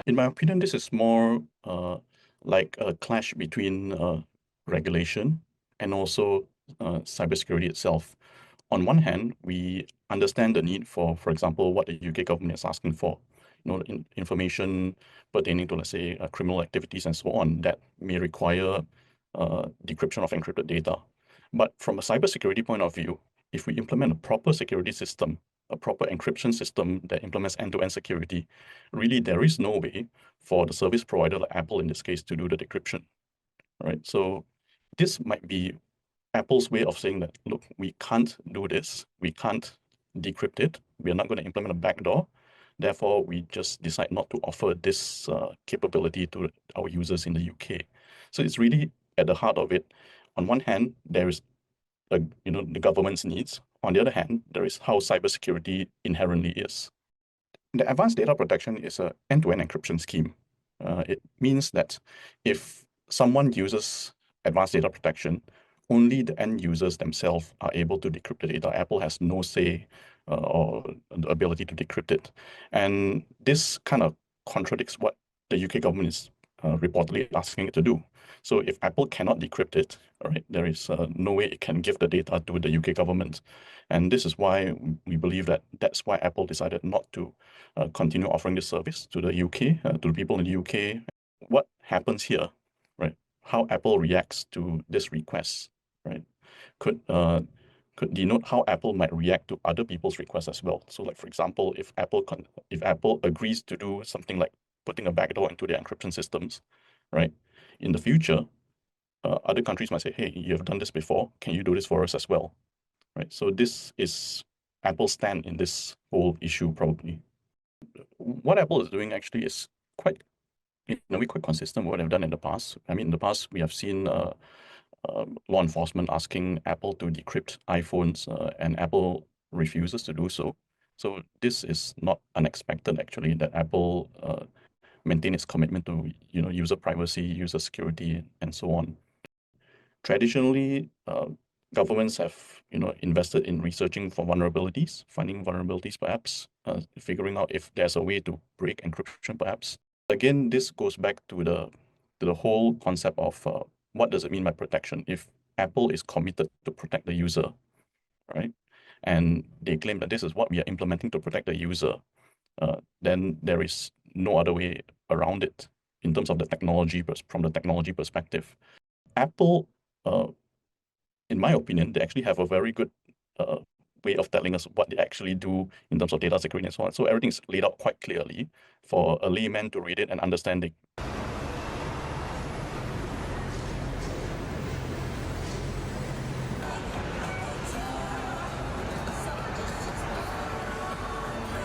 In my opinion, this is more like a clash between regulation and also cybersecurity itself. On one hand, we understand the need for example, what the UK government is asking for, information pertaining to, let's say, criminal activities and so on that may require decryption of encrypted data. But from a cybersecurity point of view, if we implement a proper security system, a proper encryption system that implements end-to-end security, really there is no way for the service provider like Apple in this case to do the decryption, right? So this might be Apple's way of saying that, look, we can't do this, we can't decrypt it, we are not going to implement a backdoor, therefore we just decide not to offer this capability to our users in the UK. So it's really at the heart of it. On one hand, there is the government's needs. On the other hand, there is how cybersecurity inherently is. The advanced data protection is an end-to-end encryption scheme. It means that if someone uses advanced data protection, only the end users themselves are able to decrypt the data. Apple has no say or the ability to decrypt it. And this kind of contradicts what the UK government is reportedly asking it to do. So if Apple cannot decrypt it, all right, there is no way it can give the data to the UK government. And this is why we believe that that's why Apple decided not to continue offering this service to the UK, to the people in the UK. What happens here, right? How Apple reacts to this request, right? Could denote how Apple might react to other people's requests as well. So, like for example, if Apple agrees to do something like putting a backdoor into their encryption systems, right? In the future, other countries might say, "Hey, you have done this before. Can you do this for us as well?" Right. So this is Apple's stand in this whole issue, probably. What Apple is doing actually is quite, quite consistent with what they've done in the past. I mean, in the past, we have seen law enforcement asking Apple to decrypt iPhones, and Apple refuses to do so. So this is not unexpected, actually, that Apple maintain its commitment to user privacy, user security, and so on. Traditionally, governments have invested in researching for vulnerabilities, finding vulnerabilities perhaps, figuring out if there's a way to break encryption perhaps. Again, this goes back to the whole concept of what does it mean by protection? If Apple is committed to protect the user, right? And they claim that this is what we are implementing to protect the user, then there is no other way around it in terms of the technology, from the technology perspective. Apple, in my opinion, they actually have a very good way of telling us what they actually do in terms of data security and so on. So everything's laid out quite clearly for a layman to read it and understand it.